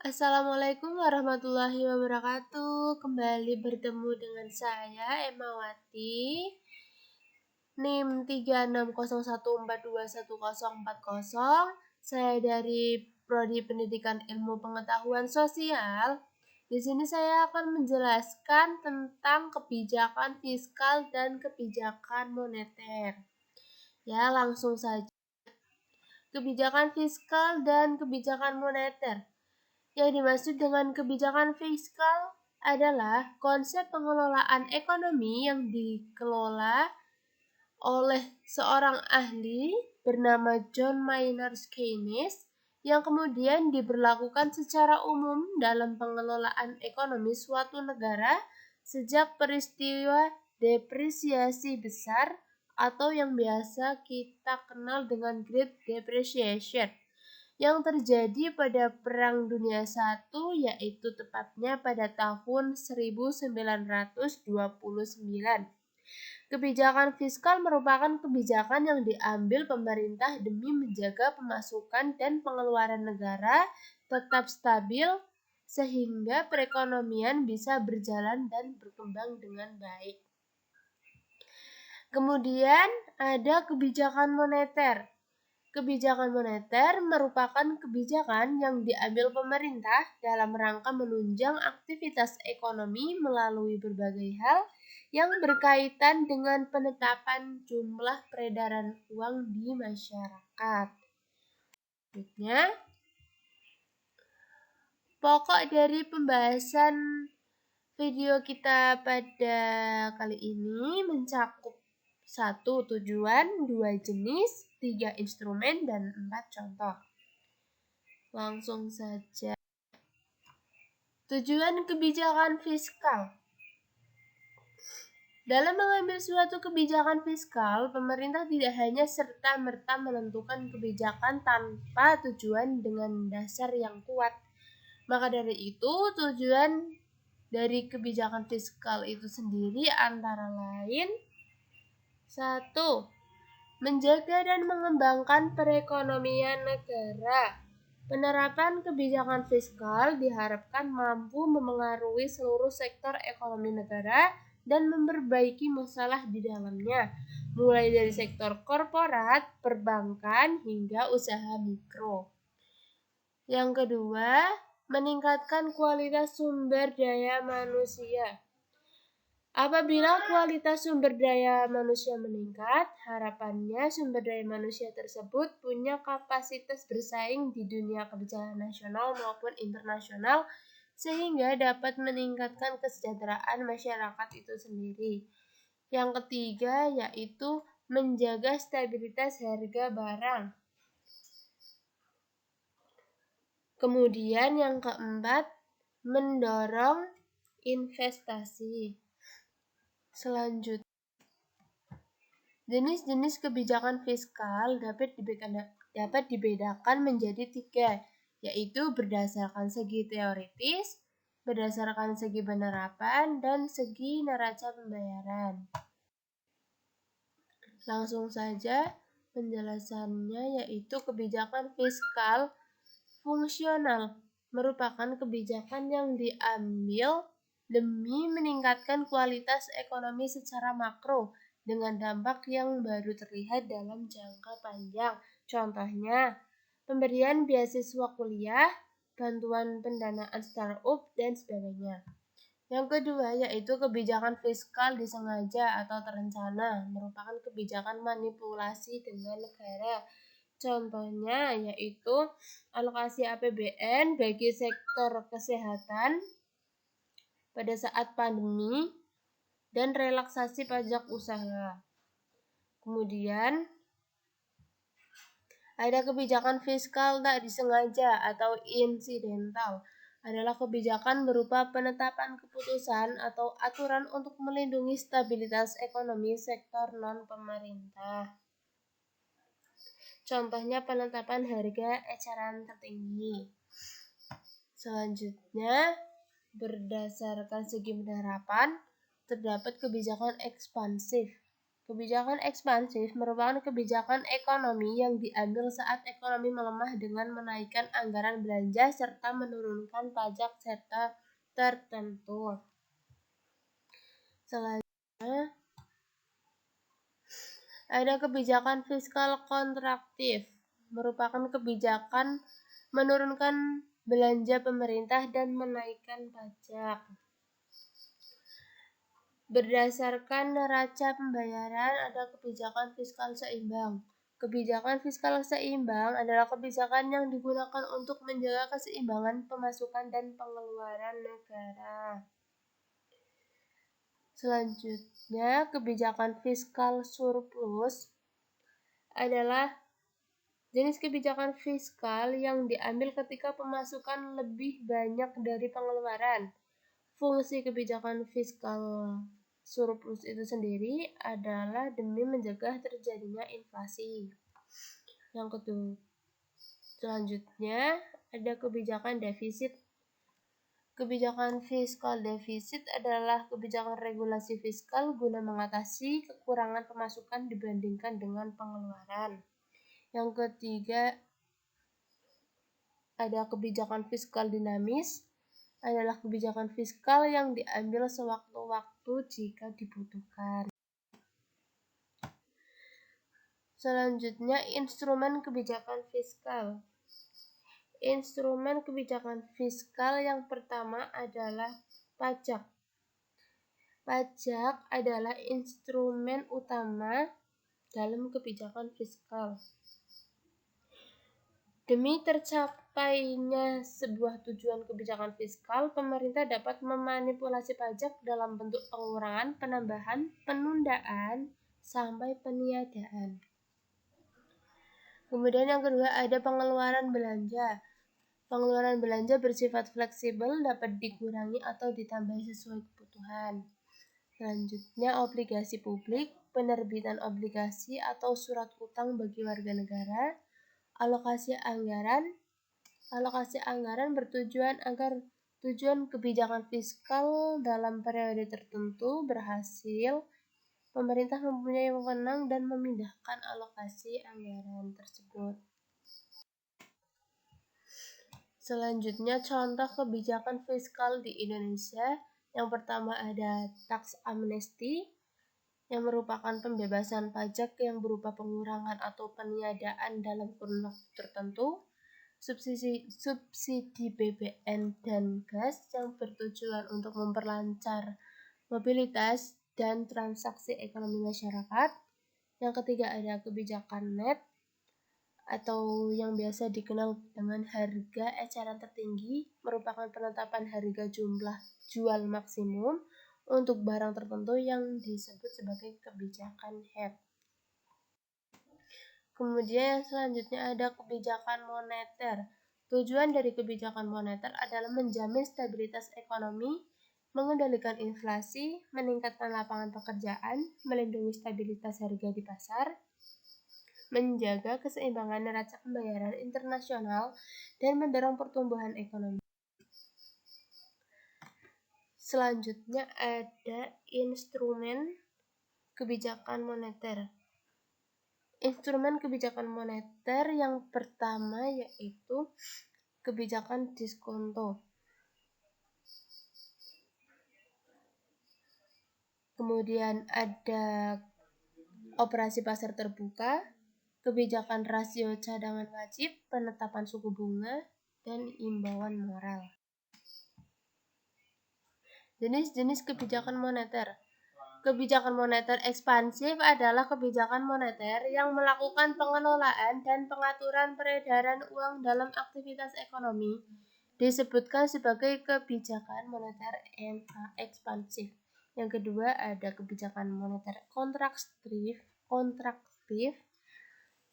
Assalamualaikum warahmatullahi wabarakatuh. Kembali bertemu dengan saya Emawati. NIM 3601421040. Saya dari Prodi Pendidikan Ilmu Pengetahuan Sosial. Di sini saya akan menjelaskan tentang kebijakan fiskal dan kebijakan moneter. Ya, langsung saja. Kebijakan fiskal dan kebijakan moneter. Yang dimaksud dengan kebijakan fiskal adalah konsep pengelolaan ekonomi yang dikelola oleh seorang ahli bernama John Maynard Keynes yang kemudian diberlakukan secara umum dalam pengelolaan ekonomi suatu negara sejak peristiwa depresiasi besar atau yang biasa kita kenal dengan Great Depression yang terjadi pada Perang Dunia I, yaitu tepatnya pada tahun 1929. Kebijakan fiskal merupakan kebijakan yang diambil pemerintah demi menjaga pemasukan dan pengeluaran negara tetap stabil sehingga perekonomian bisa berjalan dan berkembang dengan baik. Kemudian ada kebijakan moneter. Kebijakan moneter merupakan kebijakan yang diambil pemerintah dalam rangka menunjang aktivitas ekonomi melalui berbagai hal yang berkaitan dengan penetapan jumlah peredaran uang di masyarakat. Selanjutnya, pokok dari pembahasan video kita pada kali ini mencakup 1. Tujuan, 2. Jenis, 3. Instrumen, dan 4. Contoh. Langsung saja. Tujuan kebijakan fiskal. Dalam mengambil suatu kebijakan fiskal, pemerintah tidak hanya serta-merta menentukan kebijakan tanpa tujuan dengan dasar yang kuat. Maka dari itu, tujuan dari kebijakan fiskal itu sendiri antara lain 1. Menjaga dan mengembangkan perekonomian negara. Penerapan kebijakan fiskal diharapkan mampu memengaruhi seluruh sektor ekonomi negara dan memperbaiki masalah di dalamnya, mulai dari sektor korporat, perbankan, hingga usaha mikro. Yang kedua, meningkatkan kualitas sumber daya manusia. Apabila kualitas sumber daya manusia meningkat, harapannya sumber daya manusia tersebut punya kapasitas bersaing di dunia kerja nasional maupun internasional sehingga dapat meningkatkan kesejahteraan masyarakat itu sendiri. Yang ketiga yaitu menjaga stabilitas harga barang. Kemudian yang keempat, mendorong investasi. Selanjutnya, jenis-jenis kebijakan fiskal dapat dibedakan menjadi 3, yaitu berdasarkan segi teoritis, berdasarkan segi penerapan, dan segi neraca pembayaran. Langsung saja penjelasannya, yaitu kebijakan fiskal fungsional merupakan kebijakan yang diambil demi meningkatkan kualitas ekonomi secara makro dengan dampak yang baru terlihat dalam jangka panjang. Contohnya, pemberian beasiswa kuliah, bantuan pendanaan startup, dan sebagainya. Yang kedua yaitu kebijakan fiskal disengaja atau terencana, merupakan kebijakan manipulasi dengan negara. Contohnya yaitu alokasi APBN bagi sektor kesehatan pada saat pandemi dan relaksasi pajak usaha. Kemudian ada kebijakan fiskal tak disengaja atau insidental. Adalah kebijakan berupa penetapan keputusan atau aturan untuk melindungi stabilitas ekonomi sektor non-pemerintah. Contohnya penetapan harga eceran tertinggi. Selanjutnya, berdasarkan segi penerapan, terdapat kebijakan ekspansif. Kebijakan ekspansif merupakan kebijakan ekonomi yang diambil saat ekonomi melemah dengan menaikkan anggaran belanja serta menurunkan pajak serta tertentu. Selanjutnya, ada kebijakan fiskal kontraktif, merupakan kebijakan menurunkan belanja pemerintah dan menaikkan pajak. Berdasarkan neraca pembayaran, ada kebijakan fiskal seimbang. Kebijakan fiskal seimbang adalah kebijakan yang digunakan untuk menjaga keseimbangan pemasukan dan pengeluaran negara. Selanjutnya, kebijakan fiskal surplus adalah jenis kebijakan fiskal yang diambil ketika pemasukan lebih banyak dari pengeluaran. Fungsi kebijakan fiskal surplus itu sendiri adalah demi mencegah terjadinya inflasi. Yang kedua, selanjutnya ada kebijakan defisit. Kebijakan fiskal defisit adalah kebijakan regulasi fiskal guna mengatasi kekurangan pemasukan dibandingkan dengan pengeluaran. Yang ketiga, ada kebijakan fiskal dinamis, adalah kebijakan fiskal yang diambil sewaktu-waktu jika dibutuhkan. Selanjutnya, instrumen kebijakan fiskal. Instrumen kebijakan fiskal yang pertama adalah pajak. Pajak adalah instrumen utama dalam kebijakan fiskal. Demi tercapainya sebuah tujuan kebijakan fiskal, pemerintah dapat memanipulasi pajak dalam bentuk pengurangan, penambahan, penundaan, sampai peniadaan. Kemudian yang kedua ada pengeluaran belanja. Pengeluaran belanja bersifat fleksibel, dapat dikurangi atau ditambahi sesuai kebutuhan. Selanjutnya obligasi publik, penerbitan obligasi atau surat utang bagi warga negara. Alokasi anggaran bertujuan agar tujuan kebijakan fiskal dalam periode tertentu berhasil. Pemerintah mempunyai wewenang dan memindahkan alokasi anggaran tersebut. Selanjutnya contoh kebijakan fiskal di Indonesia. Yang pertama ada tax amnesty, yang merupakan pembebasan pajak yang berupa pengurangan atau peniadaan dalam kurun waktu tertentu. Subsidi BBM dan gas yang bertujuan untuk memperlancar mobilitas dan transaksi ekonomi masyarakat. Yang ketiga ada kebijakan net atau yang biasa dikenal dengan harga eceran tertinggi, merupakan penetapan harga jumlah jual maksimum untuk barang tertentu yang disebut sebagai kebijakan HEP. Kemudian yang selanjutnya ada kebijakan moneter. Tujuan dari kebijakan moneter adalah menjamin stabilitas ekonomi, mengendalikan inflasi, meningkatkan lapangan pekerjaan, melindungi stabilitas harga di pasar, menjaga keseimbangan neraca pembayaran internasional, dan mendorong pertumbuhan ekonomi. Selanjutnya ada instrumen kebijakan moneter. Instrumen kebijakan moneter yang pertama yaitu kebijakan diskonto. Kemudian ada operasi pasar terbuka, kebijakan rasio cadangan wajib, penetapan suku bunga, dan imbauan moral. Jenis-jenis kebijakan moneter. Kebijakan moneter ekspansif adalah kebijakan moneter yang melakukan pengelolaan dan pengaturan peredaran uang dalam aktivitas ekonomi. Disebutkan sebagai kebijakan moneter ekspansif. Yang kedua ada kebijakan moneter kontraktif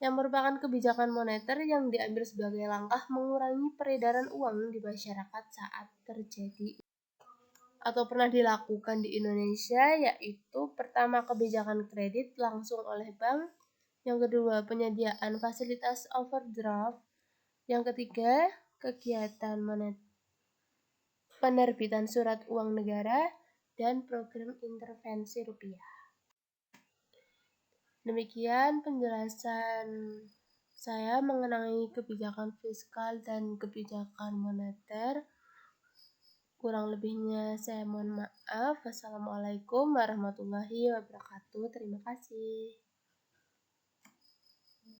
yang merupakan kebijakan moneter yang diambil sebagai langkah mengurangi peredaran uang di masyarakat saat terjadi atau pernah dilakukan di Indonesia, yaitu pertama kebijakan kredit langsung oleh bank, yang kedua penyediaan fasilitas overdraft, yang ketiga kegiatan penerbitan surat uang negara, dan program intervensi rupiah. Demikian penjelasan saya mengenai kebijakan fiskal dan kebijakan moneter. Kurang lebihnya saya mohon maaf. Wassalamualaikum warahmatullahi wabarakatuh. Terima kasih.